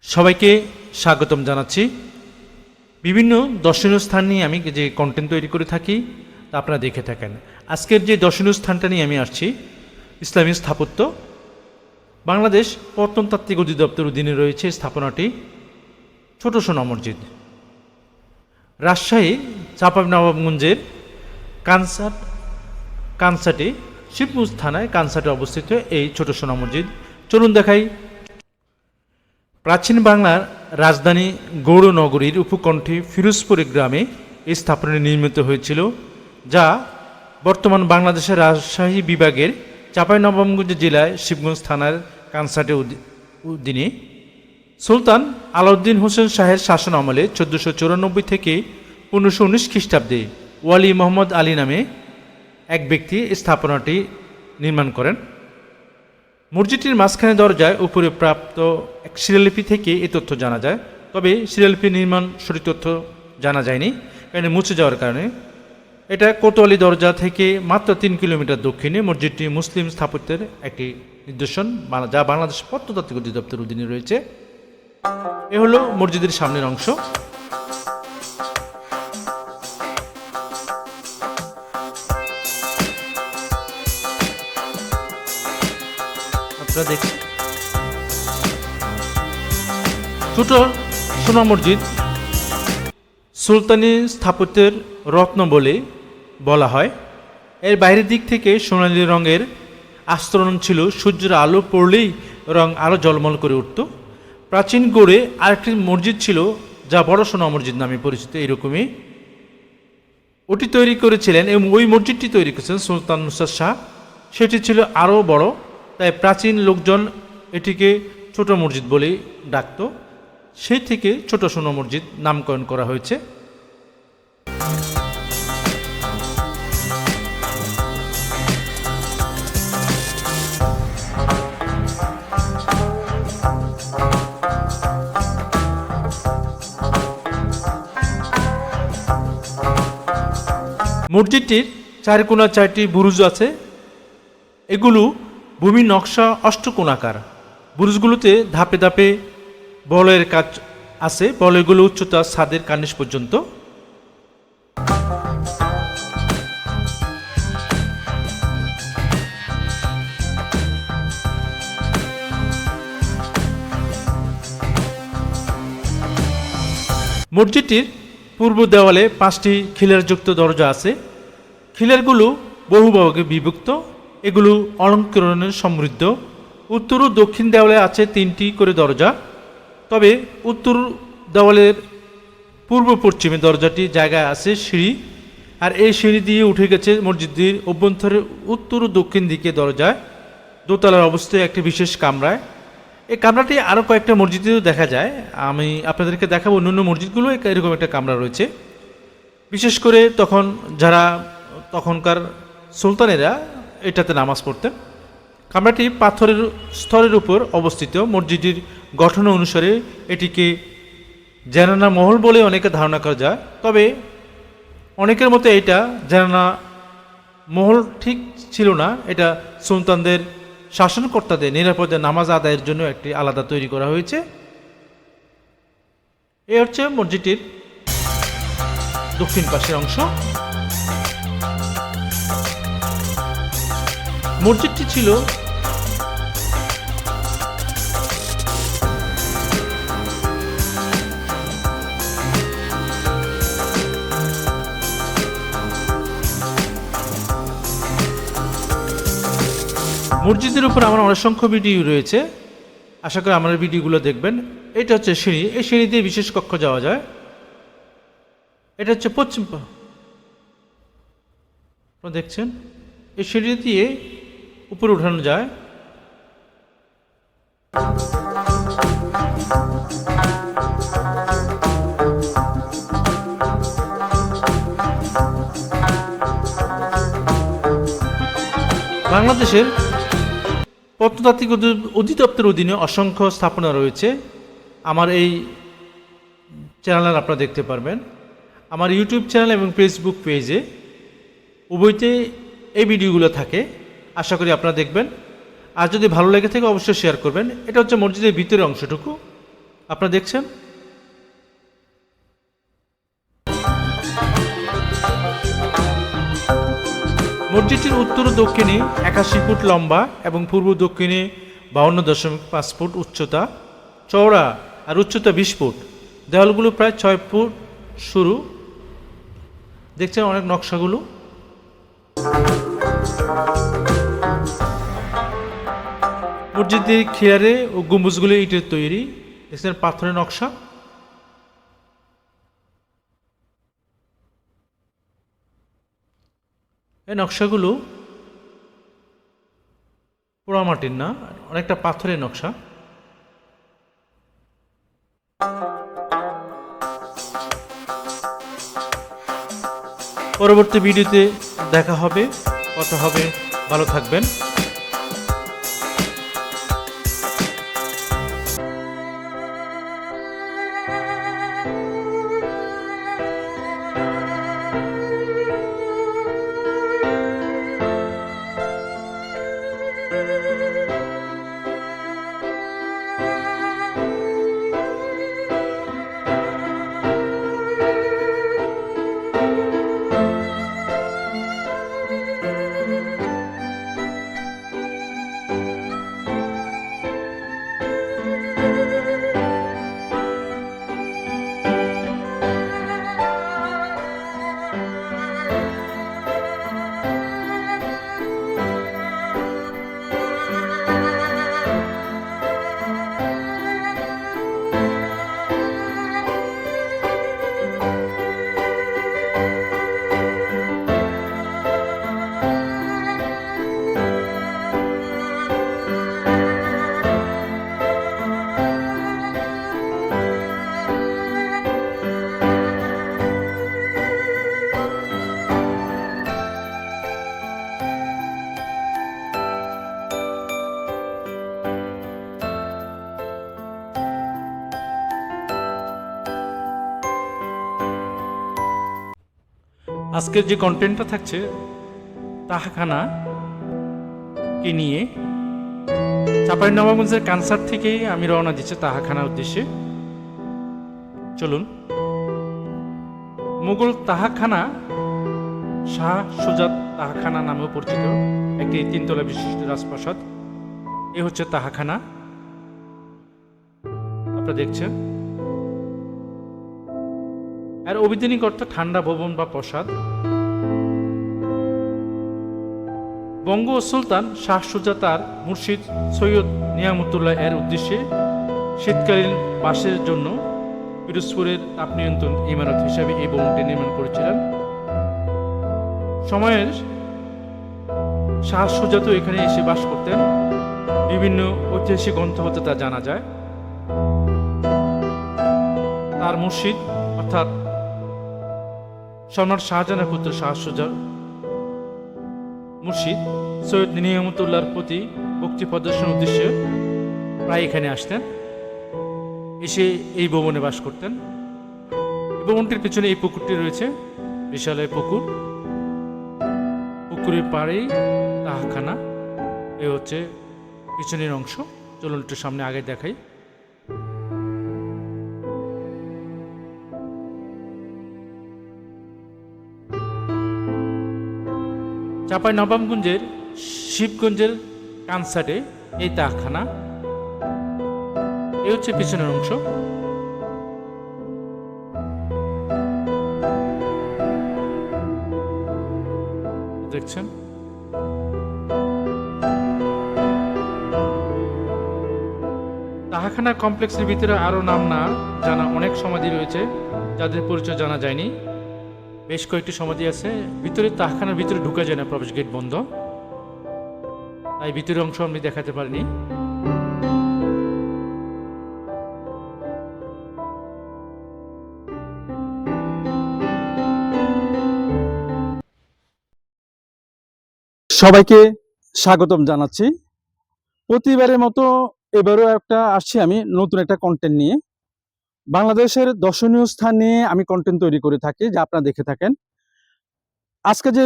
সবাইকে স্বাগতম জানাচ্ছি। বিভিন্ন দর্শনীয় স্থান নিয়ে আমি যে কন্টেন্ট তৈরি করে থাকি তা আপনারা দেখে থাকেন। আজকের যে দর্শনীয় স্থানটা নিয়ে আমি আসছি, ইসলামী স্থাপত্য। বাংলাদেশ প্রত্নতাত্ত্বিক অধিদপ্তর অধীনে রয়েছে স্থাপনাটি ছোট সোনা মসজিদ। রাজশাহী চাঁপাইনবাবগঞ্জের কানসাটে শিবগঞ্জ থানায় কানসাটে অবস্থিত এই ছোট সোনা মসজিদ। চলুন দেখাই। প্রাচীন বাংলার রাজধানী গৌড়নগরীর উপকণ্ঠে ফিরোজপুরে গ্রামে এই স্থাপনাটি নির্মিত হয়েছিল, যা বর্তমান বাংলাদেশের রাজশাহী বিভাগের চাঁপাইনবাবগঞ্জ জেলায় শিবগঞ্জ থানার কানসাটে অধীনে সুলতান আলাউদ্দিন হোসেন শাহের শাসন আমলে 1494 থেকে 1519 খ্রিস্টাব্দে ওয়ালি মোহাম্মদ আলী নামে এক ব্যক্তি স্থাপনাটি নির্মাণ করেন। মসজিদটির মাঝখানে দরজায় উপরে প্রাপ্ত এক শিলালিপি থেকে এই তথ্য জানা যায়, তবে শিলালিপি নির্মাণ সঠিক তথ্য জানা যায়নি, কারণ মুছে যাওয়ার কারণে। এটা কোতোয়ালি দরজা থেকে মাত্র 3 কিলোমিটার দক্ষিণে। মসজিদটি মুসলিম স্থাপত্যের একটি নিদর্শন, যা বাংলাদেশ প্রত্নতাত্ত্বিক অধিদপ্তর অধীনে রয়েছে। এ হলো মসজিদের সামনের অংশ। দেখি ছোট সোনা মসজিদ সুলতানি স্থাপত্যের রত্ন বলে বলা হয়। এর বাইরের দিক থেকে সোনালী রঙের আস্তরণ ছিল, সূর্যের আলো পড়লেই রং আরও ঝলমল করে উঠত। প্রাচীন গড়ে আরেকটি মসজিদ ছিল, যা বড় সোনা মসজিদ নামে পরিচিত। এইরকমই ওটি তৈরি করেছিলেন এবং ওই মসজিদটি তৈরি করেছিলেন সুলতান নুসরাত শাহ। সেটি ছিল আরও বড়, তাই প্রাচীন লোকজন এটিকে ছোট মসজিদ বলেই ডাকত। সেই থেকে ছোট সোনা মসজিদ নামকরণ করা হয়েছে। মসজিদটির চারকোনা 4টি বুরুজ আছে। এগুলো ভূমি নকশা অষ্টকোণাকার। বুরুজগুলোতে ধাপে ধাপে বলয়ের কাজ আছে। বলয়গুলো উচ্চতা ছাদের কার্নিশ পর্যন্ত। মসজিদটির পূর্ব দেওয়ালে 5টি খিলারযুক্ত দরজা আছে। খিলারগুলো বহুভাগে বিভক্ত। এগুলো অলঙ্করণের সমৃদ্ধ। উত্তর ও দক্ষিণ দেওয়ালে আছে 3টি করে দরজা, তবে উত্তর দেওয়ালের পূর্ব পশ্চিমে দরজাটি জায়গায় আছে সিঁড়ি, আর এই সিঁড়ি দিয়ে উঠে গেছে মসজিদের অভ্যন্তরে উত্তর ও দক্ষিণ দিকে দরজায় দোতলার অবস্থায় একটি বিশেষ কামরায়। এই কামরাটি আরও কয়েকটা মসজিদেও দেখা যায়। আমি আপনাদেরকে দেখাবো অন্যান্য মসজিদগুলো এরকম একটা কামরা রয়েছে। বিশেষ করে যারা তখনকার সুলতানেরা এটাতে নামাজ পড়তেন। কামরাটি পাথরের স্তরের উপর অবস্থিত। মসজিদের গঠন অনুসারে এটিকে জানানা মহল বলে অনেকে ধারণা করা যায়, তবে অনেকের মতে এটা জানানা মহল ঠিক ছিল না। এটা সুলতানদের শাসনকর্তাদের নিরাপদে নামাজ আদায়ের জন্য একটি আলাদা তৈরি করা হয়েছে। এ হচ্ছে মসজিদটির দক্ষিণ পাশের অংশ। মসজিদটি ছিল মসজিদের উপর আমার অসংখ্য ভিডিও রয়েছে, আশা করি আমার ভিডিওগুলো দেখবেন। এটা হচ্ছে সিঁড়ি। এই সিঁড়ি দিয়ে বিশেষ কক্ষ যাওয়া যায়। এটা হচ্ছে পশ্চিম, দেখছেন এই সিঁড়ি দিয়ে উপরে উঠানো যায়। বাংলাদেশের প্রত্নতাত্ত্বিক অধিদপ্তরের অধীনে অসংখ্য স্থাপনা রয়েছে। আমার এই চ্যানেল আপনারা দেখতে পারবেন। আমার ইউটিউব চ্যানেল এবং ফেসবুক পেজে উভয়তে এই ভিডিওগুলো থাকে। আশা করি আপনারা দেখবেন। আর যদি ভালো লেগে থাকে অবশ্যই শেয়ার করবেন। এটা হচ্ছে মসজিদের ভিতরের অংশটুকু। আপনারা দেখছেন। মসজিদটির উত্তর ও দক্ষিণে 81 ফুট লম্বা এবং পূর্ব দক্ষিণে 52.5 ফুট উচ্চতা, চওড়া আর উচ্চতা 20 ফুট। দেওয়ালগুলো প্রায় 6 ফুট সরু। দেখছেন অনেক নকশাগুলো। মসজিদের খিলারে ও গম্বুজগুলো ইটের তৈরি। দেখছেন পাথরের নকশা। এই নকশাগুলো পোড়ামাটির না, অনেকটা পাথরের নকশা। পরবর্তী ভিডিওতে দেখা হবে, কথা হবে। ভালো থাকবেন। আজকের যে কন্টেন্টটা থাকছে তাহাখানা কে নিয়ে। চাঁপাইনবাবগঞ্জের কানসার থেকেই আমি রওনা দিচ্ছি তাহাখানার উদ্দেশ্যে। চলুন। মুঘল তাহাখানা শাহ সুজাত তাহাখানা নামেও পরিচিত একটি 3 তলা বিশিষ্ট রাজপ্রাসাদ। এ হচ্ছে তাহাখানা, আপনারা দেখছেন। আর অভিধানিক অর্থ ঠান্ডা ভবন বা প্রাসাদ। বঙ্গ সুলতান শাহ সুজা তার মুর্শিদ সৈয়দ নিয়ামতুল্লাহ এর উদ্দেশ্যে শীতকালীন বাসের জন্য পিরোজপুরের তাপ নিয়ন্ত্রণ ইমারত হিসাবে এই ভবনটি নির্মাণ করেছিলেন। সময়ের শাহ সুজা তো এখানে এসে বাস করতেন। বিভিন্ন ঐতিহাসিক গ্রন্থ হতে তা জানা যায়। তার মুর্শিদ অর্থাৎ সম্রাট শাহজাহানের পুত্র শাহ সুজার মুর্শিদ সৈয়দ নিয়ামতুল্লাহর প্রতি ভক্তি প্রদর্শনের উদ্দেশ্যে প্রায় এখানে আসতেন, এসে এই ভবনে বাস করতেন। ভবনটির পিছনে এই পুকুরটি রয়েছে, বিশাল পুকুর। পুকুরের পাড়েই তাহাখানা। এ হচ্ছে পিছনের অংশ। চলুন একটু সামনে আগে দেখাই। চাঁপাইনবাবগঞ্জের শিবগঞ্জের কানসাটে এই তাহাখানা। এ হচ্ছে পিছনের অংশ। দেখছেন। তাহাখানা কমপ্লেক্সের ভিতরে আরো নাম না জানা অনেক সমাধি রয়েছে, যাদের পরিচয় জানা যায়নি। বেশ কয়েকটি সমাধি আছে ভিতরে। তাহাখানার ভিতরে ঢুকা যায় না, প্রবেশ গেট বন্ধ, তাই ভিতরের অংশ আমি দেখাতে পারিনি। সবাইকে স্বাগতম জানাচ্ছি। প্রতিবারের মতো এবারও আসছি আমি নতুন একটা কন্টেন্ট নিয়ে। বাংলাদেশের দর্শনীয় স্থান নিয়ে আমি কন্টেন্ট তৈরি করে থাকি, যা আপনারা দেখে থাকেন। আজকে যে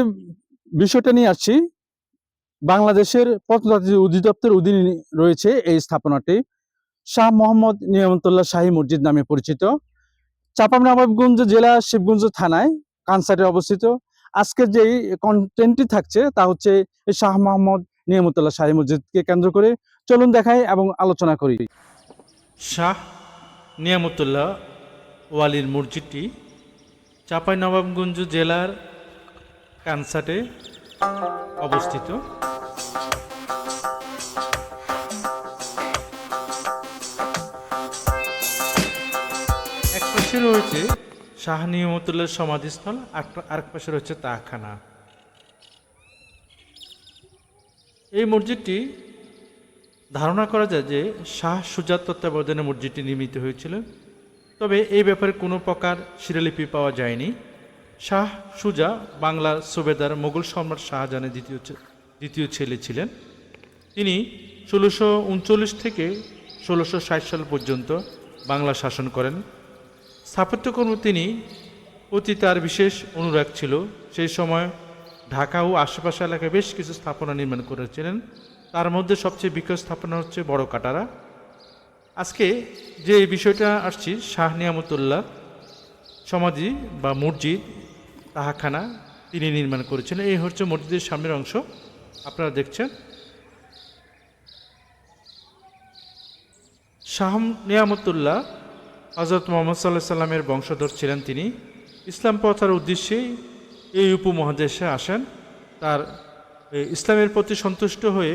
বিষয়টা নিয়ে আসছি, বাংলাদেশের প্রত্নতাত্ত্বিক অধিদপ্তর অধীনে রয়েছে এই স্থাপনাটি। শাহ মোহাম্মদ নিয়ামতুল্লাহ শাহী মসজিদ নামে পরিচিত। চাঁপাইনবাবগঞ্জ জেলা শিবগঞ্জ থানায় কানসারে অবস্থিত। আজকের যে কন্টেন্টটি থাকছে তা হচ্ছে এই শাহ মোহাম্মদ নিয়ামতুল্লাহ শাহী মসজিদকে কেন্দ্র করে। চলুন দেখাই এবং আলোচনা করি। শাহ নিয়ামতুল্লাহ ওয়ালির মসজিদটি চাঁপাইনবাবগঞ্জ জেলার কানসাটে অবস্থিত। এক পাশে রয়েছে শাহ নিয়ামতুল্লাহর সমাধিস্থল, আরেক পাশে রয়েছে তাখানা। এই মসজিদটি ধারণা করা যায় যে শাহ সুজার তত্ত্বাবধানে মসজিদটি নির্মিত হয়েছিল, তবে এই ব্যাপারে কোনো প্রকার শিলালিপি পাওয়া যায়নি। শাহ সুজা বাংলার সুবেদার মোগল সম্রাট শাহজাহানের দ্বিতীয় ছেলে ছিলেন। তিনি 1639 থেকে 1660 সাল পর্যন্ত বাংলা শাসন করেন। স্থাপত্যকর্ম তিনি প্রতি তার বিশেষ অনুরাগ ছিল। সেই সময় ঢাকা ও আশেপাশে এলাকায় বেশ কিছু স্থাপনা নির্মাণ করেছিলেন। তার মধ্যে সবচেয়ে বিখ্যাত স্থাপনা হচ্ছে বড় কাটারা। আজকে যে বিষয়টা আসছি, শাহ নিয়ামতুল্লাহ সমাধি বা মসজিদ তাহাখানা তিনি নির্মাণ করেছিলেন। এই হচ্ছে মসজিদের সামনের অংশ, আপনারা দেখছেন। শাহ নিয়ামতুল্লাহ হযরত মুহাম্মদ সাল্লাল্লাহু আলাইহি সাল্লামের বংশধর ছিলেন। তিনি ইসলাম প্রচারের উদ্দেশ্যে এই উপমহাদেশে আসেন। তার ইসলামের প্রতি সন্তুষ্ট হয়ে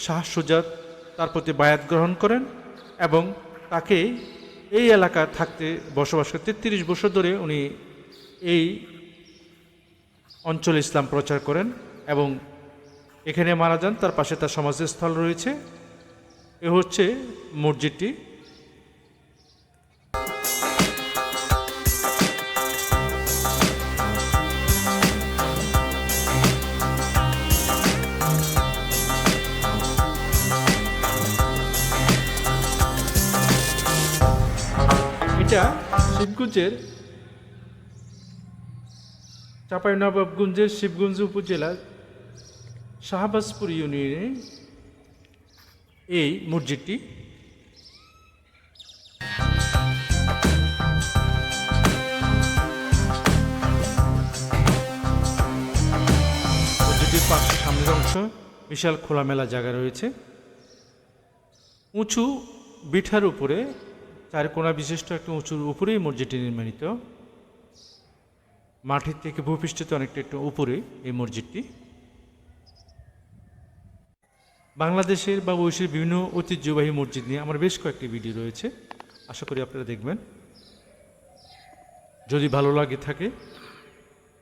শাহ সুজাত তার প্রতি বায়াত গ্রহণ করেন এবং তাকে এই এলাকা থাকতে বসবাস করতে 33 বছর ধরে উনি এই অঞ্চলে ইসলাম প্রচার করেন এবং এখানে মারা যান। তার পাশে তার সমাধিস্থল রয়েছে। এ হচ্ছে মসজিদটি। এটা শিবগঞ্জের চাঁপাইনবাবগঞ্জের শিবগঞ্জ উপজেলার শাহবাজপুর ইউনিয়নে এই মসজিদটি। মসজিদটির পাশে সামনের অংশ বিশাল খোলামেলা জায়গা রয়েছে। উঁচু বিঠার উপরে চারকোনা বিশিষ্ট একটা উঁচুর উপরেই মসজিদটি নির্মিত। মাটির থেকে ভূপৃষ্ঠতে অনেকটা একটু উপরে এই মসজিদটি। বাংলাদেশের বা বৈশ্বিক বিভিন্ন ঐতিহ্যবাহী মসজিদ নিয়ে আমার বেশ কয়েকটি ভিডিও রয়েছে, আশা করি আপনারা দেখবেন। যদি ভালো লাগে থাকে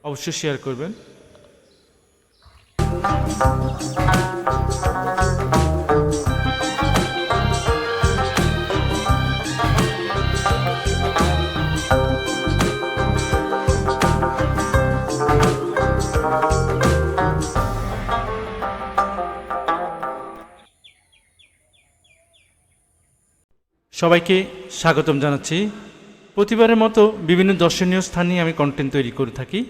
অবশ্যই শেয়ার করবেন। সবাইকে স্বাগতম জানাচ্ছি। প্রতিবারের মতো বিভিন্ন দর্শনীয় স্থান নিয়ে আমি কন্টেন্ট তৈরি করে থাকি।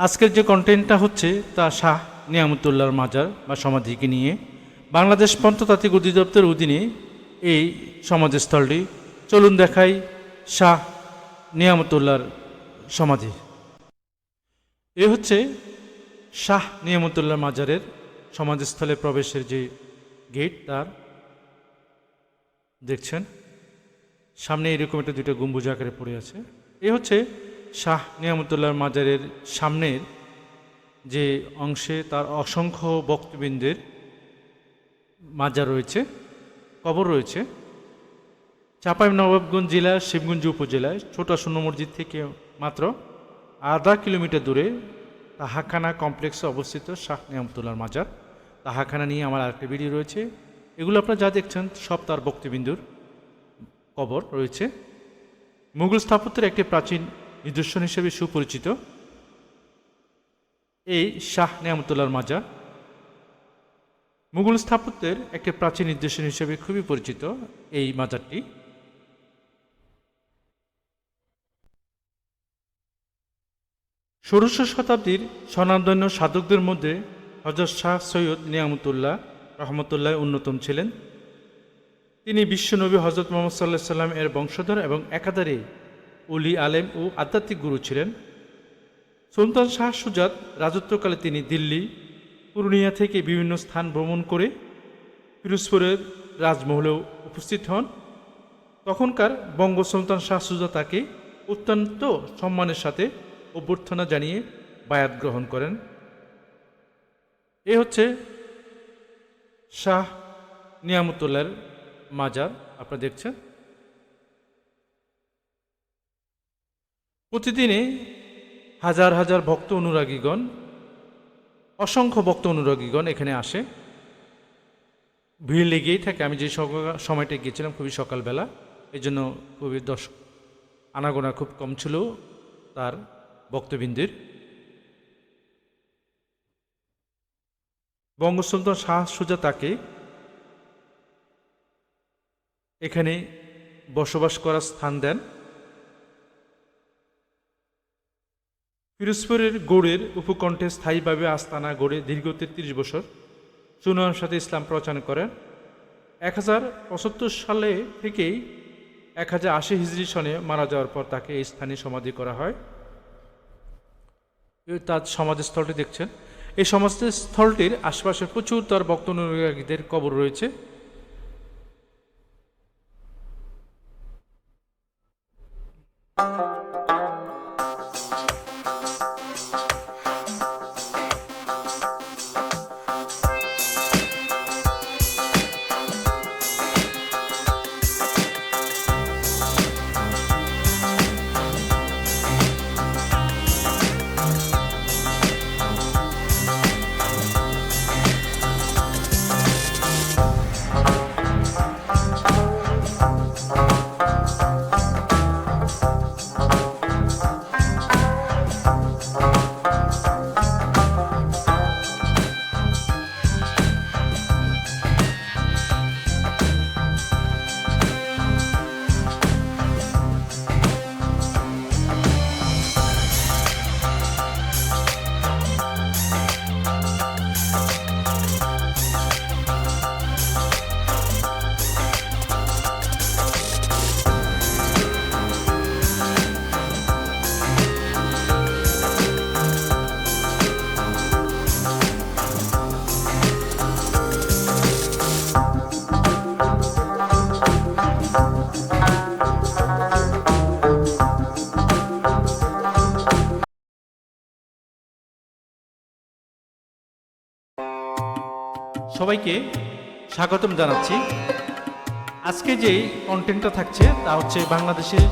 আজকের যে কন্টেন্টটা হচ্ছে তা শাহ নিয়ামতুল্লাহর মাজার বা সমাধিকে নিয়ে। বাংলাদেশ প্রত্নতাত্ত্বিক অধিদপ্তরের অধীনে এই সমাধিস্থলটি। চলুন দেখাই শাহ নিয়ামতুল্লাহর সমাধি। এ হচ্ছে শাহ নিয়ামতুল্লাহ মাজারের সমাধিস্থলে প্রবেশের যে গেট, তার দেখছেন সামনে এরকম একটা দুটো গম্বুজ আকারে পড়ে আছে। এ হচ্ছে শাহ নিয়ামতুল্লাহর মাজারের সামনের যে অংশে তার অসংখ্য বক্তবৃন্দের মাজার রয়েছে, কবর রয়েছে। চাঁপাইনবাবগঞ্জ জেলার শিবগঞ্জ উপজেলায় ছোট শূন্য মসজিদ থেকে মাত্র আধা কিলোমিটার দূরে তাহাখানা কমপ্লেক্সে অবস্থিত শাহ নিয়ামতুল্লাহর মাজার। তাহাখানা নিয়ে আমার আরেকটা ভিডিও রয়েছে। এগুলো আপনারা যা দেখছেন সব তার বক্তবিন্দুর কবর রয়েছে। মুঘল স্থাপত্যের একটি প্রাচীন নিদর্শন হিসেবে সুপরিচিত এই শাহ নিয়ামতুল্লাহর মাজার। মুঘল স্থাপত্যের একটি প্রাচীন নিদর্শন হিসেবে খুবই পরিচিত এই মাজারটি। ষোড়শ শতাব্দীর স্বনামধন্য সাধকদের মধ্যে হযরত শাহ সৈয়দ নিয়ামতুল্লাহ রহমতুল্লাহ অন্যতম ছিলেন। তিনি বিশ্বনবী হজরত মোহাম্মদ সাল্লাহ সাল্লাম এর বংশধর এবং একাধারে উলি আলেম ও আধ্যাত্মিক গুরু ছিলেন। সুলতান শাহ সুজাত রাজত্বকালে তিনি দিল্লি, পূর্ণিয়া থেকে বিভিন্ন স্থান ভ্রমণ করে পিরোজপুরের রাজমহলেও উপস্থিত হন। তখনকার বঙ্গ সুলতান শাহ সুজা তাকে অত্যন্ত সম্মানের সাথে অভ্যর্থনা জানিয়ে বায়াত গ্রহণ করেন। এ হচ্ছে শাহ নিয়ামতুল্লাহর মাজার, আপনারা দেখছেন। প্রতিদিনে হাজার হাজার ভক্ত অনুরাগীগণ, অসংখ্য ভক্ত অনুরাগীগণ এখানে আসে, ভিড় লেগেই থাকে। আমি যে সময়টা গিয়েছিলাম খুবই সকালবেলা, এই জন্য খুবই দর্শক আনাগোনা খুব কম ছিল তার ভক্তবৃন্দের। বঙ্গ সুলতান শাহ সুজা তাকে এখানে বসবাস করার স্থান দেন। পিরোজপুরের গৌড়ের উপকণ্ঠে স্থায়ীভাবে আস্তানা গড়ে দীর্ঘ ৩৩ বছর সুনামের সাথে ইসলাম প্রচার করেন। 1075 সালে থেকেই 1080 হিজরি সনে মারা যাওয়ার পর তাকে এই স্থানে সমাধি করা হয়। তার সমাধিস্থলটি দেখছেন। এই সমাধিস্থলটির আশপাশে প্রচুর তার ভক্ত অনুরাগীদের কবর রয়েছে। সবাইকে স্বাগতম জানাচ্ছি। আজকে যে কন্টেন্টটা থাকছে তা হচ্ছে বাংলাদেশের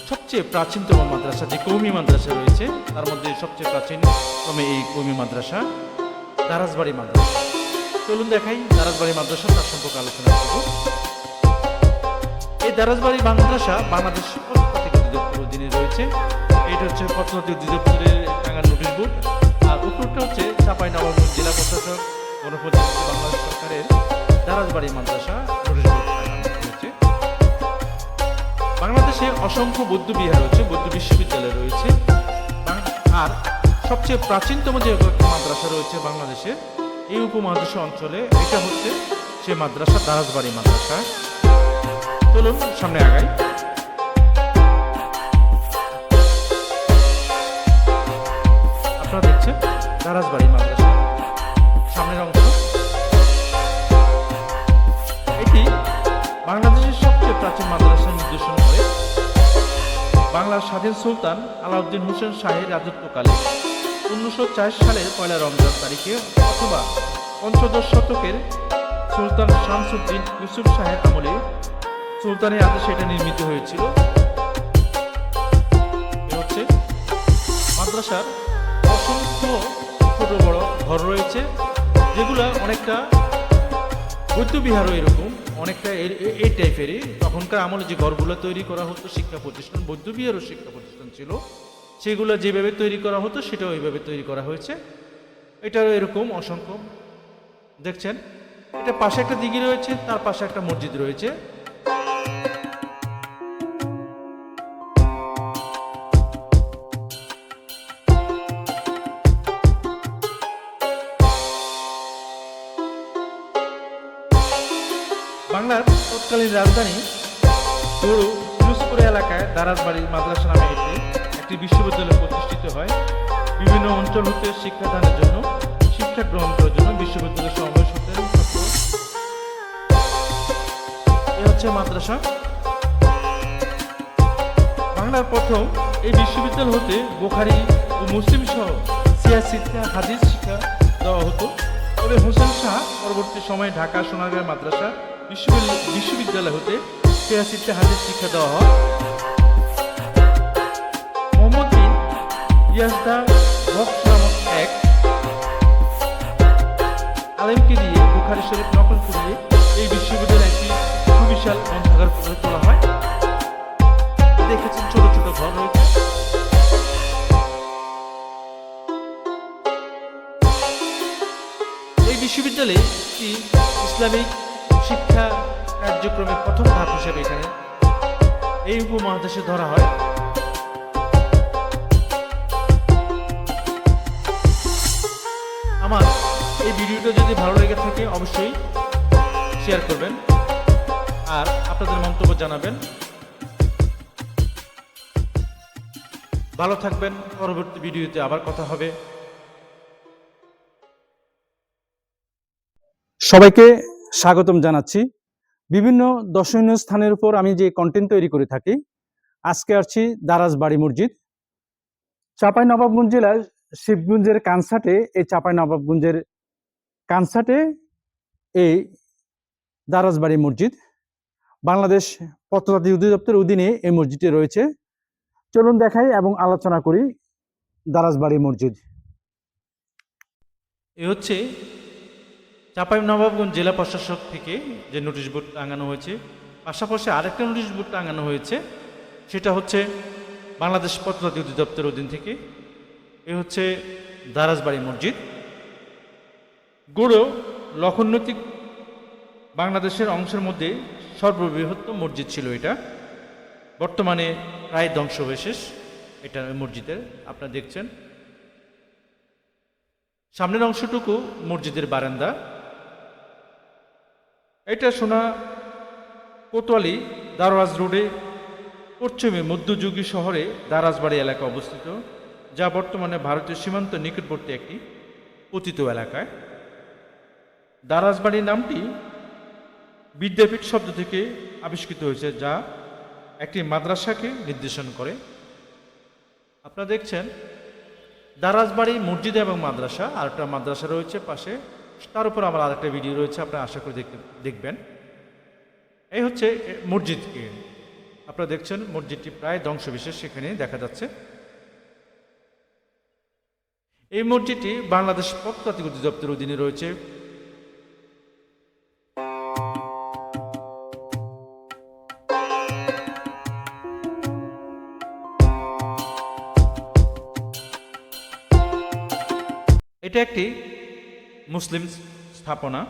সবচেয়ে প্রাচীনতম মাদ্রাসা, যে কওমি মাদ্রাসা রয়েছে তার মধ্যে সবচেয়ে প্রাচীনতম এই কওমি মাদ্রাসা দারাজবাড়ি মাদ্রাসা। চলুন দেখাই দারাজবাড়ি মাদ্রাসা, তার সম্পর্কে আলোচনা করব। এই দারাজবাড়ি মাদ্রাসা বাংলাদেশ প্রত্নতাত্ত্বিক অধিদপ্তরের অধীনে রয়েছে। এটা হচ্ছে প্রত্নতাত্ত্বিক অধিদপ্তরের টাঙ্গাইল নোটিশ বোর্ড, আর উপরটা হচ্ছে চাঁপাইনবাবগঞ্জ জেলা প্রশাসক গণপ্রজাতন্ত্রী বাংলাদেশ সরকারের দারাজবাড়ি মাদ্রাসা নোটিশ বোর্ড রয়েছে। বাংলাদেশে অসংখ্য বৌদ্ধ বিহার রয়েছে, বৌদ্ধ বিশ্ববিদ্যালয় রয়েছে, আর সবচেয়ে প্রাচীনতম যে মাদ্রাসা রয়েছে বাংলাদেশের এই উপমহাদেশীয় অঞ্চলে, এটা হচ্ছে সে মাদ্রাসা দারাজবাড়ি মাদ্রাসা। চলুন সামনে আগাই। আপনারা দেখছেন দারাজবাড়ি মাদ্রাসা সামনের অংশ। এটি বাংলাদেশের সবচেয়ে প্রাচীন মাদ্রাসা নির্দেশন করে বাংলার স্বাধীন সুলতান আলাউদ্দিন হোসেন শাহের রাজত্বকালে 1904 সালের 1 রমজান তারিখে অথবা পঞ্চদশ শতকের সুলতান শামসুদ্দিন ইউসুফ শাহের আমলে সুলতানের আদেশে এটা নির্মিত হয়েছিল। এ হচ্ছে মাদ্রাসার অসংখ্য ছোট বড় ঘর রয়েছে, যেগুলো অনেকটা বৌদ্ধবিহারও এরকম অনেকটা এই টাইপেরই। তখনকার আমলে যে ঘরগুলো তৈরি করা হতো শিক্ষা প্রতিষ্ঠান, বৌদ্ধবিহারও শিক্ষা প্রতিষ্ঠান ছিল, সেগুলো যেভাবে তৈরি করা হতো সেটাও ওইভাবে তৈরি করা হয়েছে। এটারও এরকম অসংখ্য দেখছেন। এটা পাশে একটা দিঘি রয়েছে, তার পাশে একটা মসজিদ রয়েছে। বাংলার তৎকালীন রাজধানী গৌড় পিরোজপুর এলাকায় দারাজবাড়ি মাদ্রাসা নামে একটি বিশ্ববিদ্যালয় প্রতিষ্ঠিত হয়। বিভিন্ন অঞ্চল হতে শিক্ষাদানের জন্য, শিক্ষা গ্রহণ করার জন্য বিশ্ববিদ্যালয় সমাবেশ হতেন ছাত্র। এ হচ্ছে মাদ্রাসা। বাংলার প্রথম এই বিশ্ববিদ্যালয় হতে বুখারী ও মুসলিম সহ সিয়াসিত্তা হাদিস শিক্ষা দেওয়া হতো। তবে হোসেন শাহ পরবর্তী সময়ে ঢাকা সোনারগাঁও মাদ্রাসা বিশ্ববিদ্যালয় হতে সিয়াসিত্তা হাদিস শিক্ষা দেওয়া হয়। মোহাম্মদ বিন ইয়াজদার বক্স নামক এক আলেমকে দিয়ে বুখারী শরীফ নকল করিয়ে এই বিশ্ববিদ্যালয়ে একটি সুবিশাল গ্রন্থাগার গড়ে তোলা হয়। দেখেছেন ছোট ছোট ঘর রয়েছে। এই বিশ্ববিদ্যালয়ে একটি ইসলামিক শিক্ষা কার্যক্রমের প্রথম ধাপ হিসেবে এখানে এই উপমহাদেশে ধরা হয়। আমার এই ভিডিওটা যদি ভালো লেগে থাকে অবশ্যই শেয়ার করবেন আর আপনাদের মন্তব্য জানাবেন। ভালো থাকবেন। পরবর্তী ভিডিওতে আবার কথা হবে। সবাইকে স্বাগতম জানাচ্ছি। বিভিন্ন দর্শনীয় স্থানের উপর আমি যে কন্টেন্ট তৈরি করে থাকি। আজকে আসছি দারাজবাড়ি মসজিদ। চাঁপাইনবাবগঞ্জ জেলার শিবগঞ্জের কানসাটে, এই চাঁপাইনবাবগঞ্জের কানসাটে এই দারাজবাড়ি মসজিদ। বাংলাদেশ প্রত্নতাত্ত্বিক অধিদপ্তরের অধীনে এই মসজিদটি রয়েছে। চলুন দেখাই এবং আলোচনা করি দারাজবাড়ি মসজিদ। এ হচ্ছে চাঁপাইনবাবগঞ্জ জেলা প্রশাসক থেকে যে নোটিশ বোর্ড টাঙানো হয়েছে। পাশাপাশি আরেকটা নোটিশ বোর্ড টাঙানো হয়েছে, সেটা হচ্ছে বাংলাদেশ প্রত্নতাত্ত্বিক অধিদপ্তরের অধীন থেকে। এ হচ্ছে দারাজবাড়ি মসজিদ। গৌড় লক্ষণনৈতিক বাংলাদেশের অংশের মধ্যে সর্ববৃহত্তম মসজিদ ছিল এটা। বর্তমানে প্রায় ধ্বংসাবশেষ এটা মসজিদের আপনারা দেখছেন। সামনের অংশটুকু মসজিদের বারান্দা। এটা সোনা কোতোয়ালি দারাজ রোডে পশ্চিমে মধ্যযুগী শহরে দারাজবাড়ি এলাকা অবস্থিত, যা বর্তমানে ভারতীয় সীমান্ত নিকটবর্তী একটি পতিত এলাকায়। দারাজবাড়ি নামটি বিদ্যাপীঠ শব্দ থেকে আবিষ্কৃত হয়েছে, যা একটি মাদ্রাসাকে নির্দেশন করে। আপনারা দেখছেন দারাজবাড়ি মসজিদ এবং মাদ্রাসা, আর একটা মাদ্রাসা রয়েছে পাশে, তার উপর আমার আরেকটা ভিডিও রয়েছে, আপনারা আশা করি দেখবেন। এই হচ্ছে মসজিদকে আপনারা দেখছেন। মসজিদটি প্রায় ধ্বংসবিশেষ সেখানে দেখা যাচ্ছে। এই মসজিদটি বাংলাদেশ প্রত্নতাত্ত্বিক অধিদপ্তরের অধীনে রয়েছে। এটা একটি মুসলিম স্থাপনা।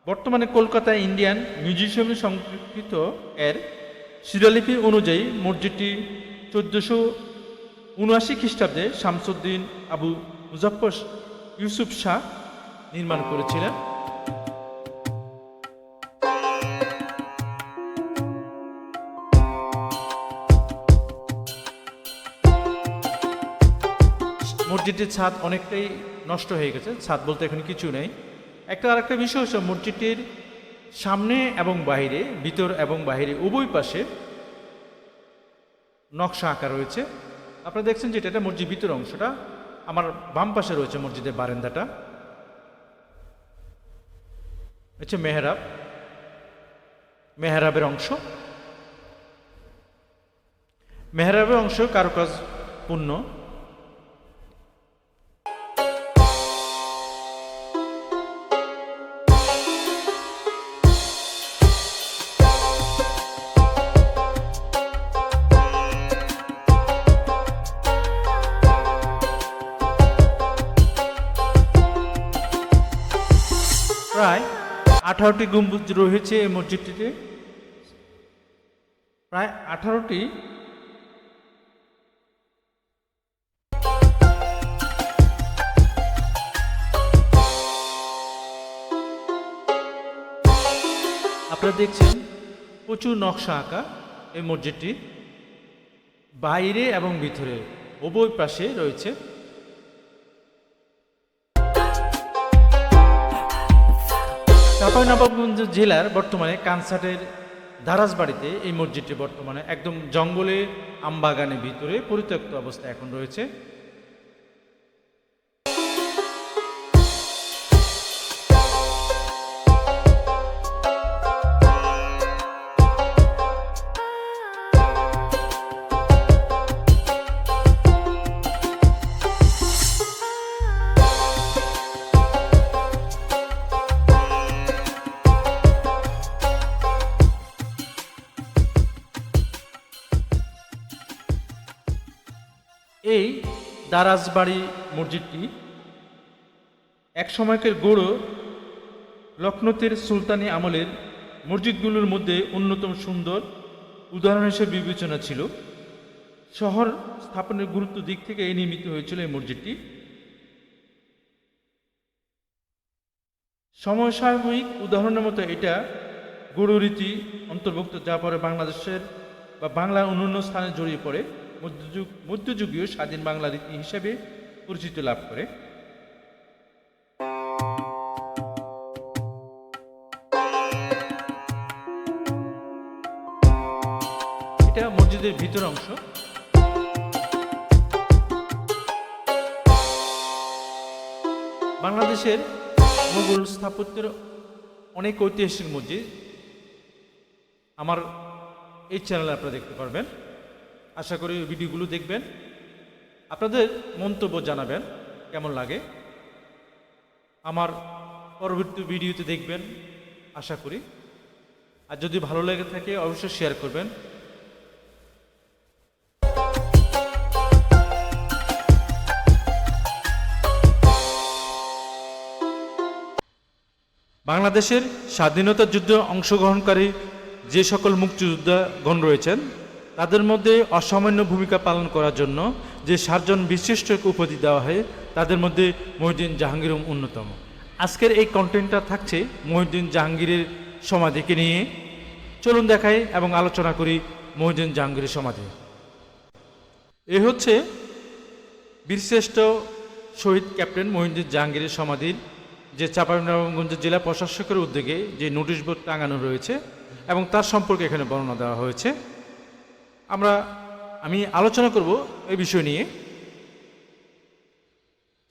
বর্তমানে কলকাতায় ইন্ডিয়ান মিউজিয়ামে সংরক্ষিত এর শিলালিপি অনুযায়ী মসজিদটি 1479 খ্রিস্টাব্দে শামসুদ্দিন আবু মুজাফফর ইউসুফ শাহ নির্মাণ করেছিলেন। মসজিদটির ছাদ অনেকটাই নষ্ট হয়ে গেছে। ছাদ বলতে এখানে কিছু নেই। আরেকটা বিষয় হচ্ছে মসজিদটির সামনে এবং বাহিরে, ভিতর এবং বাহিরে উভয় পাশে নকশা আঁকা রয়েছে। আপনারা দেখছেন যেটা এটা মসজিদ ভিতর অংশটা। আমার বাম পাশে রয়েছে মসজিদের বারান্দাটা। হচ্ছে মেহরাবের অংশ। মেহরাবের অংশ কারুকাজ পূর্ণ। প্রায় 18টি গম্বুজ রয়েছে এই মসজিদটিতে। প্রায় 18টি। আপনারা দেখছেন প্রচুর নকশা আঁকা এই মসজিদটি, বাইরে এবং ভিতরে উভয় পাশে রয়েছে। চাঁপাইনবাবগঞ্জ জেলার বর্তমানে কানসাটের দারাজবাড়িতে এই মসজিদটি বর্তমানে একদম জঙ্গলে আমবাগানের ভিতরে পরিত্যক্ত অবস্থায় এখন রয়েছে। এই দারাজবাড়ি মসজিদটি এক সময়কার গৌড় লখনৌতের সুলতানি আমলের মসজিদগুলোর মধ্যে অন্যতম সুন্দর উদাহরণ হিসেবে বিবেচনা ছিল। শহর স্থাপনের গুরুত্ব দিক থেকে এই নির্মিত হয়েছিল এই মসজিদটি। সমসাময়িক উদাহরণের মতো এটা গৌড় রীতি অন্তর্ভুক্ত, যা পরে বাংলাদেশের বা বাংলার অন্যান্য স্থানে জড়িয়ে পড়ে মধ্যযুগীয় স্বাধীন বাংলা রীতি হিসেবে পরিচিতি লাভ করে। এটা মসজিদের ভিতর অংশ। বাংলাদেশের মুঘল স্থাপত্যের অনেক ঐতিহাসিক মসজিদ আমার এই চ্যানেলে আপনারা দেখতে পারবেন। আশা করি ভিডিওগুলো দেখবেন, আপনাদের মন্তব্য জানাবেন কেমন লাগে। আমার পরবর্তী ভিডিওতে দেখবেন আশা করি। আর যদি ভালো লেগে থাকে অবশ্যই শেয়ার করবেন। বাংলাদেশের স্বাধীনতা যুদ্ধে অংশগ্রহণকারী যে সকল মুক্তিযোদ্ধাগণ রয়েছেন তাদের মধ্যে অসামান্য ভূমিকা পালন করার জন্য যে 7 জন বিশিষ্ট উপাধি দেওয়া হয় তাদের মধ্যে মহিউদ্দিন জাহাঙ্গীর অন্যতম। আজকের এই কন্টেন্টটা থাকছে মহিউদ্দিন জাহাঙ্গীরের সমাধিকে নিয়ে। চলুন দেখাই এবং আলোচনা করি মহিউদ্দিন জাহাঙ্গীরের সমাধি। এ হচ্ছে বীরশ্রেষ্ঠ শহীদ ক্যাপ্টেন মহিউদ্দিন জাহাঙ্গীরের সমাধির যে চাঁপাইনবাবগঞ্জ জেলা প্রশাসকের উদ্যোগে যে নোটিশ বোর্ড টাঙানো রয়েছে এবং তার সম্পর্কে এখানে বর্ণনা দেওয়া হয়েছে। আমি আলোচনা করব এই বিষয় নিয়ে।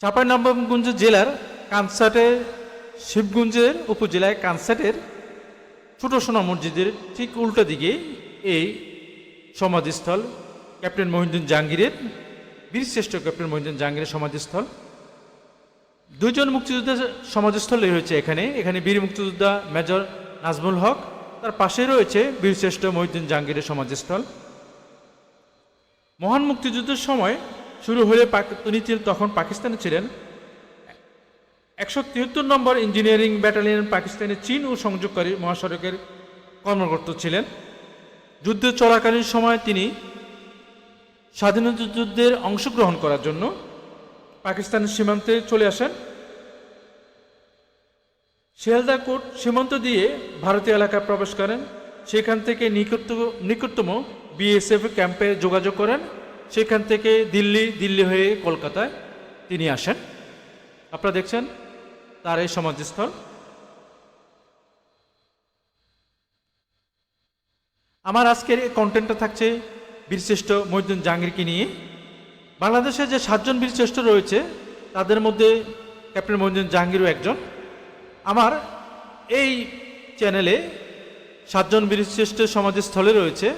চাঁপাইনবাবগঞ্জ জেলার কানসাটের শিবগঞ্জের উপজেলায় কানসাটের ছোট সোনা মসজিদের ঠিক উল্টা দিকে এই সমাধিস্থল ক্যাপ্টেন মহিউদ্দিন জাহাঙ্গীরের, বীরশ্রেষ্ঠ ক্যাপ্টেন মহিউদ্দিন জাহাঙ্গীরের সমাধিস্থল। 2 জন মুক্তিযোদ্ধার সমাধিস্থল রয়েছে এখানে বীর মুক্তিযোদ্ধা মেজর নাজমুল হক, তার পাশে রয়েছে বীরশ্রেষ্ঠ মহিউদ্দিন জাহাঙ্গীরের সমাধিস্থল। মহান মুক্তিযুদ্ধের সময় শুরু হলে তিনি তখন পাকিস্তানে ছিলেন। 173 নম্বর ইঞ্জিনিয়ারিং ব্যাটালিয়ন পাকিস্তানের চীন ও সংযোগকারী মহাসড়কের কর্মকর্তা ছিলেন। যুদ্ধ চলাকালীন সময় তিনি স্বাধীনতা যুদ্ধের অংশগ্রহণ করার জন্য পাকিস্তানের সীমান্তে চলে আসেন। শিয়ালদা কোট সীমান্ত দিয়ে ভারতীয় এলাকায় প্রবেশ করেন। সেখান থেকে নিকটতম বিএসএফ ক্যাম্পে যোগাযোগ করেন। সেখান থেকে দিল্লি হয়ে কলকাতায় তিনি আসেন। আপনারা দেখছেন তার এই সমাধিস্থল। আমার আজকের এই কন্টেন্টটা থাকছে বীরশ্রেষ্ঠ মহিউদ্দিন জাহাঙ্গীরকে নিয়ে। বাংলাদেশে যে 7 জন বীরশ্রেষ্ঠ রয়েছে তাদের মধ্যে ক্যাপ্টেন মহিউদ্দিন জাহাঙ্গীরও একজন। আমার এই চ্যানেলে 7 জন বীরশ্রেষ্ঠের সমাধিস্থলে রয়েছে,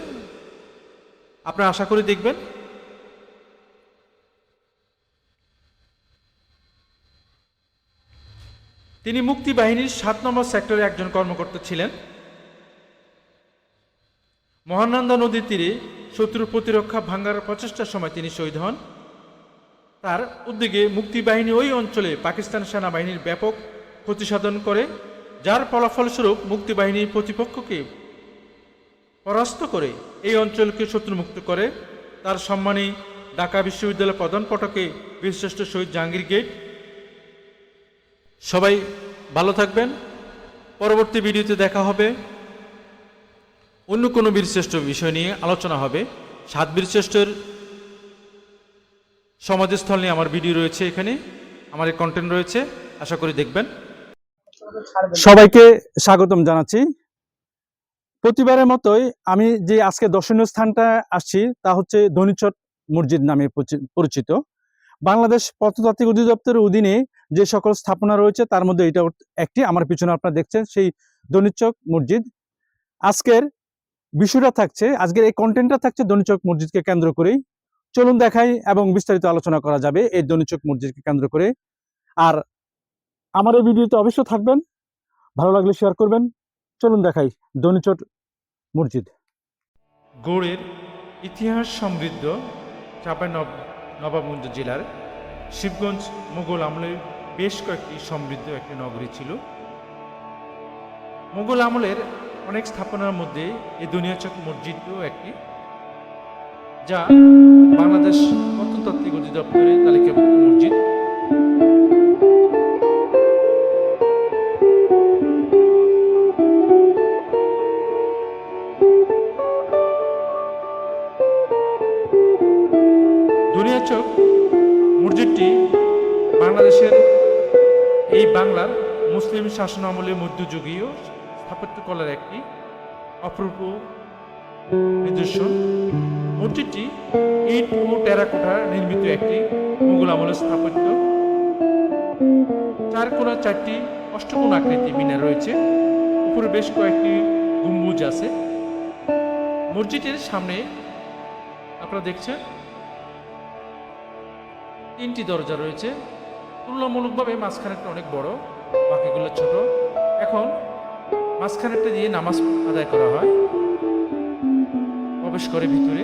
আপনারা আশা করি দেখবেন। তিনি মুক্তিবাহিনীর 7 নম্বর সেক্টরে একজন কর্মকর্তা ছিলেন। মহানন্দা নদীর তীরে শত্রুর প্রতিরক্ষা ভাঙ্গার প্রচেষ্টার সময় তিনি শহীদ হন। তার উদ্যোগে মুক্তিবাহিনী ওই অঞ্চলে পাকিস্তান সেনাবাহিনীর ব্যাপক ক্ষতিসাধন করে, যার ফলাফলস্বরূপ মুক্তিবাহিনীর প্রতিপক্ষকে পরাস্ত করে এই অঞ্চলকে শত্রুমুক্ত করে। তার সম্মানে ঢাকা বিশ্ববিদ্যালয়ের প্রধান ফটকে বীরশ্রেষ্ঠ শহীদ জাহাঙ্গীর গেট। সবাই ভালো থাকবেন, পরবর্তী ভিডিওতে দেখা হবে। অন্য কোনো বীরশ্রেষ্ঠ বিষয় নিয়ে আলোচনা হবে। 7 বীরশ্রেষ্ঠের সমাধিস্থল নিয়ে আমার ভিডিও রয়েছে, এখানে আমার এই কন্টেন্ট রয়েছে, আশা করি দেখবেন। সবাইকে স্বাগতম জানাচ্ছি। প্রতিবারের মতোই আমি যে আজকে দর্শনীয় স্থানটা আসছি তা হচ্ছে ধনীচট মসজিদ নামে পরিচিত। বাংলাদেশ প্রত্নতাত্ত্বিক অধিদপ্তরের অধীনে যে সকল স্থাপনা রয়েছে তার মধ্যে এটা একটি। আমার পিছনে আপনারা দেখছেন সেই ধনীচক মসজিদ। আজকের বিষয়টা থাকছে, আজকের এই কন্টেন্টটা থাকছে ধনীচক মসজিদকে কেন্দ্র করেই। চলুন দেখাই এবং বিস্তারিত আলোচনা করা যাবে এই ধনীচক মসজিদকে কেন্দ্র করে। আর আমার এই ভিডিওতে অবশ্যই থাকবেন, ভালো লাগলে শেয়ার করবেন। চলুন দেখাই ধনীচট মসজিদ। গৌড়ের ইতিহাস সমৃদ্ধ নবাবগঞ্জ জেলার শিবগঞ্জ মোগল আমলের বেশ কয়েকটি সমৃদ্ধ একটি নগরী ছিল। মোগল আমলের অনেক স্থাপনার মধ্যে এই দুনিয়াচক মসজিদও একটি, যা বাংলাদেশ প্রত্নতাত্ত্বিক অধিদপ্তরের তালিকাভুক্ত মসজিদ। দুনিয়াচক মসজিদটি বাংলাদেশের এই বাংলার মুসলিম শাসন আমলে মধ্যযুগীয় স্থাপত্যকলার একটি অপূর্ব নিদর্শন। মসজিদটি ইট ও টেরাকোটা নির্মিত একটি মুঘল আমলের স্থাপত্য। 4 কোণা 4টি অষ্টকোণ আকৃতি মিনার রয়েছে, উপরে বেশ কয়েকটি গম্বুজ আছে। মসজিদের সামনে আপনারা দেখছেন 3টি দরজা রয়েছে। তুলনামূলকভাবে মাঝখানেরটা অনেক বড়, বাকিগুলো ছোট। এখন মাঝখানেরটা দিয়ে নামাজ আদায় করা হয়। প্রবেশ করে ভিতরে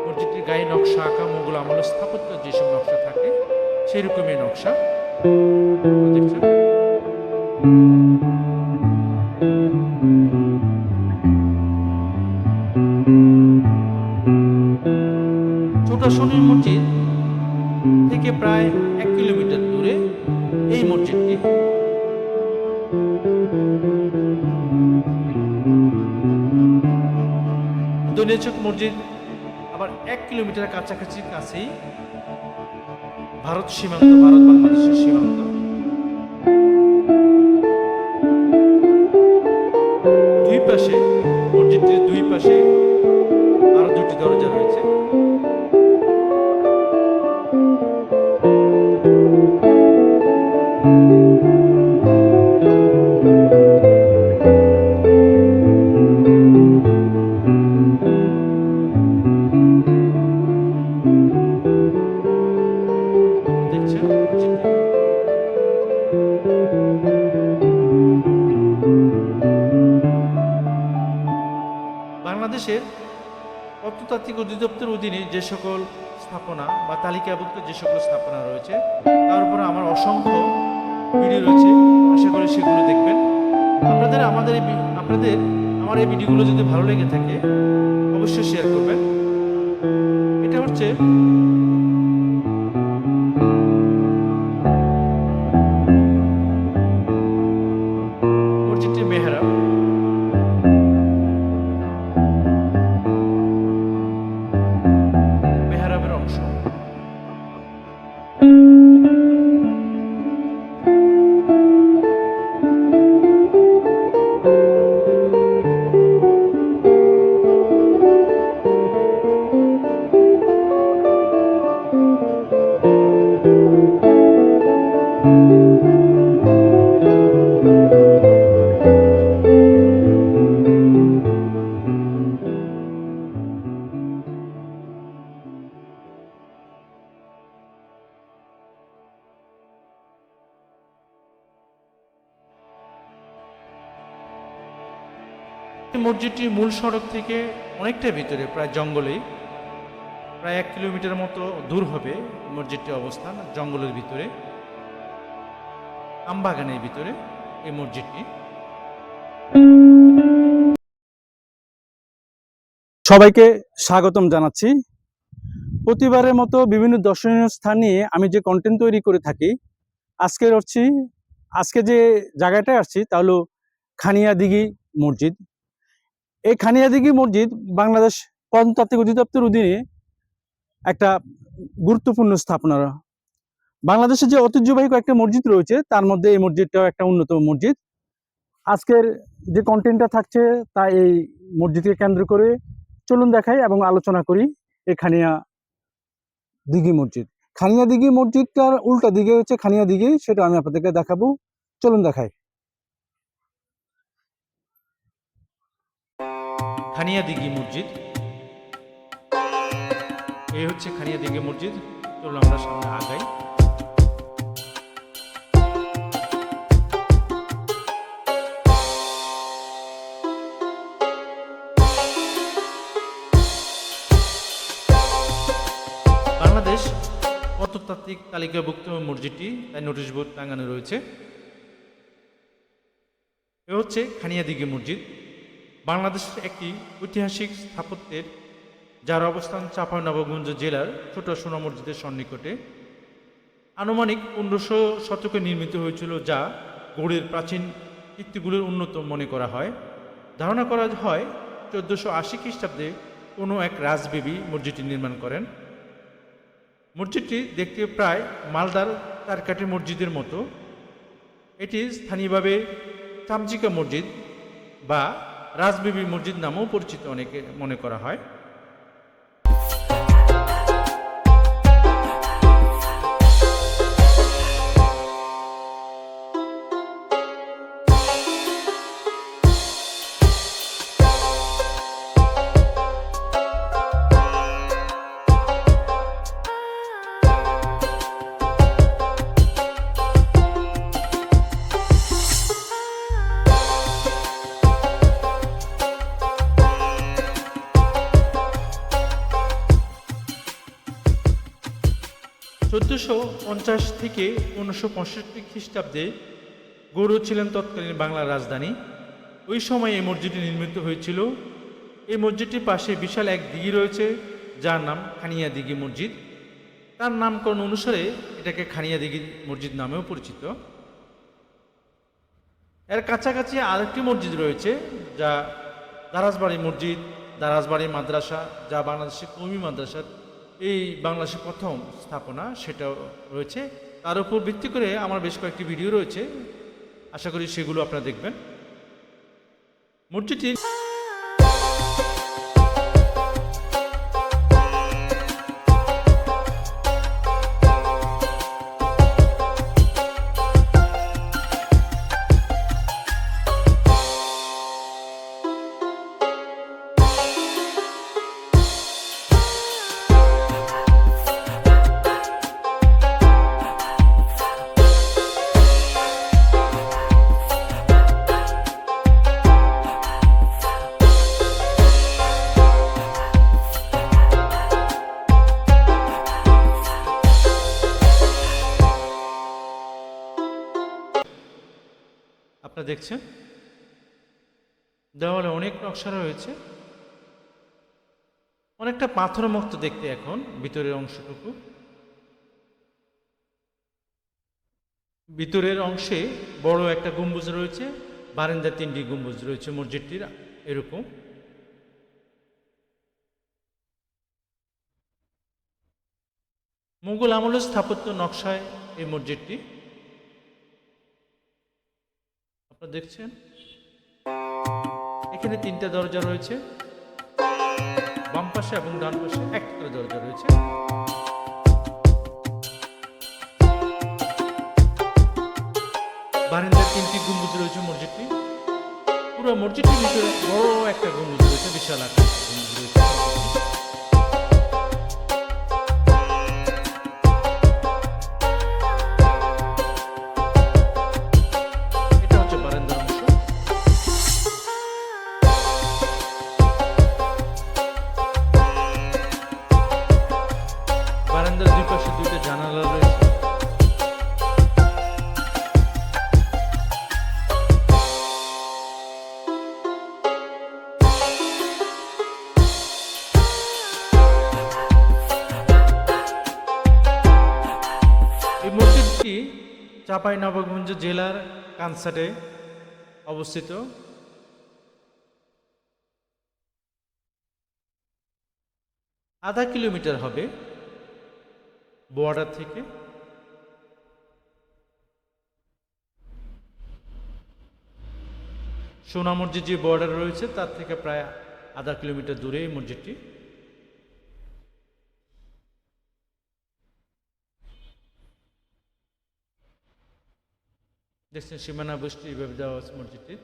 মসজিদটির গায়ে নকশা আঁকা মোগল আমলের স্থাপত্য যেসব নকশা থাকে সেই রকমই নকশা দেখছেন। ছোট শনি মসজিদ থেকে প্রায় 1 কিলোমিটার দূরে এই মসজিদটি। ধনীচক মসজিদ আবার 1 কিলোমিটার কাছেই ভারত সীমান্ত, ভারত বাংলাদেশের সীমান্ত। দুই পাশে মসজিদটির দুই পাশে আরো 2টি দরজা রয়েছে। দেখছেন মসজিদটি। বাংলাদেশের প্রত্নতাত্ত্বিক অধিদপ্তরের অধীনে যে সকল স্থাপনা বা তালিকাভুক্ত যে সকল স্থাপনা রয়েছে তার উপরে আমার অসংখ্য ভিডিও রয়েছে, আশা করি সেগুলো দেখবেন। আপনাদের আমার এই ভিডিওগুলো যদি ভালো লেগে থাকে অবশ্যই শেয়ার করবেন। এটা হচ্ছে মসজিদটির মেহরাব। মেহরাবের অংশ। মসজিদটি মূল সড়ক থেকে অনেকটা ভিতরে, প্রায় জঙ্গলেই, প্রায় 1 কিলোমিটার মতো দূর হবে মসজিদটির অবস্থান, জঙ্গলের ভিতরে, আমবাগানের ভিতরে এই মসজিদটি। সবাইকে স্বাগতম জানাচ্ছি। প্রতিবারের মতো বিভিন্ন দর্শনীয় স্থান নিয়ে আমি যে কন্টেন্ট তৈরি করে থাকি, আজকে যে জায়গাটায় আসছি তা হলো খানিয়াদিঘি মসজিদ। এই খানিয়াদিঘি মসজিদ বাংলাদেশ প্রত্নতাত্ত্বিক অধিদপ্তর অধীনে একটা গুরুত্বপূর্ণ স্থাপনা। বাংলাদেশের যে ঐতিহ্যবাহী কয়েকটা মসজিদ রয়েছে তার মধ্যে এই মসজিদটাও একটা অন্যতম মসজিদ। আজকের যে কন্টেন্টটা থাকছে তা এই মসজিদকে কেন্দ্র করে, চলুন দেখাই এবং আলোচনা করি এই খানিয়াদিঘি মসজিদ। খানিয়াদিঘি মসজিদটার উল্টা দিকে হচ্ছে খানিয়াদিঘি, সেটা আমি আপনাদেরকে দেখাবো, চলুন দেখাই। খানিয়াদিঘি মসজিদ, এই হচ্ছে খানিয়াদিঘি মসজিদ। চলুন আমরা সামনে আগাই। বাংলাদেশ প্রত্নতাত্ত্বিক তালিকাভুক্ত মসজিদটি, তাই নোটিশ বোর্ড টাঙানো রয়েছে। এ হচ্ছে খানিয়াদিঘি মসজিদ, বাংলাদেশের একটি ঐতিহাসিক স্থাপত্যের, যার অবস্থান চাঁপাইনবাবগঞ্জ জেলার ছোট সোনা মসজিদের সন্নিকটে। আনুমানিক 1500 শতকে নির্মিত হয়েছিল, যা গৌড়ের প্রাচীন কীর্তিগুলির অন্যতম মনে করা হয়। ধারণা করা হয় 1480 খ্রিস্টাব্দে কোনো এক রাজবেবী মসজিদটি নির্মাণ করেন। মসজিদটি দেখতে প্রায় মালদার চারকাঠি মসজিদের মতো। এটি স্থানীয়ভাবে চামচিকা মসজিদ বা রাজবিবি মসজিদ নামেও পরিচিত অনেকে মনে করা হয়। চোদ্দোশো 50 থেকে 1565 খ্রিস্টাব্দে গৌড় ছিলেন তৎকালীন বাংলার রাজধানী। ওই সময় এই মসজিদটি নির্মিত হয়েছিল। এই মসজিদটির পাশে বিশাল এক দিঘি রয়েছে, যার নাম খানিয়াদিঘি মসজিদ। তার নামকরণ অনুসারে এটাকে খানিয়াদিঘি মসজিদ নামেও পরিচিত। এর কাছাকাছি আরেকটি মসজিদ রয়েছে, যা দারাজবাড়ি মসজিদ, দারাজবাড়ি মাদ্রাসা, যা বাংলাদেশের কওমি মাদ্রাসার এই বাংলাদেশের প্রথম স্থাপনা, সেটাও রয়েছে। তার উপর ভিত্তি করে আমার বেশ কয়েকটি ভিডিও রয়েছে, আশা করি সেগুলো আপনারা দেখবেন। মসজিদটি আপনারা দেখছেন, দেওয়ালে অনেক নকশা রয়েছে, অনেকটা পাথরের মতো দেখতে এখন ভিতরের অংশটুকু। ভিতরের অংশে বড় একটা গম্বুজ রয়েছে, বারান্দায় 3টি গম্বুজ রয়েছে মসজিদটির এরকম। মুঘল আমলের স্থাপত্য নকশায় এই মসজিদটি আপনারা দেখছেন। এখানে 3টা দরজা রয়েছে, বাম পাশে এবং ডান পাশে একটা করে দরজা রয়েছে। বারান্দায় 3টি গম্বুজ রয়েছে মসজিদটি। পুরো মসজিদটির ভিতরে বড় একটা গম্বুজ রয়েছে, বিশাল আকার গম্বুজ রয়েছে। বারান্দার দুই পাশে 2টা জানালা রয়েছে। এই মসজিদটি চাঁপাইনবাবগঞ্জ জেলার কানসাটে অবস্থিত। আধা কিলোমিটার হবে বর্ডার থেকে। সোনা মসজিদ যে বর্ডার রয়েছে তার থেকে প্রায় আধা কিলোমিটার দূরে এই মসজিদটি। দেখছেন সীমানা বৃষ্টি এইভাবে দেওয়া আছে মসজিদটি।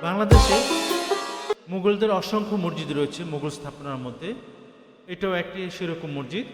বাংলাদেশে মুঘলদের অসংখ্য মসজিদ রয়েছে মুঘল স্থাপনার মধ্যে, এটাও একটি সেরকম মসজিদ।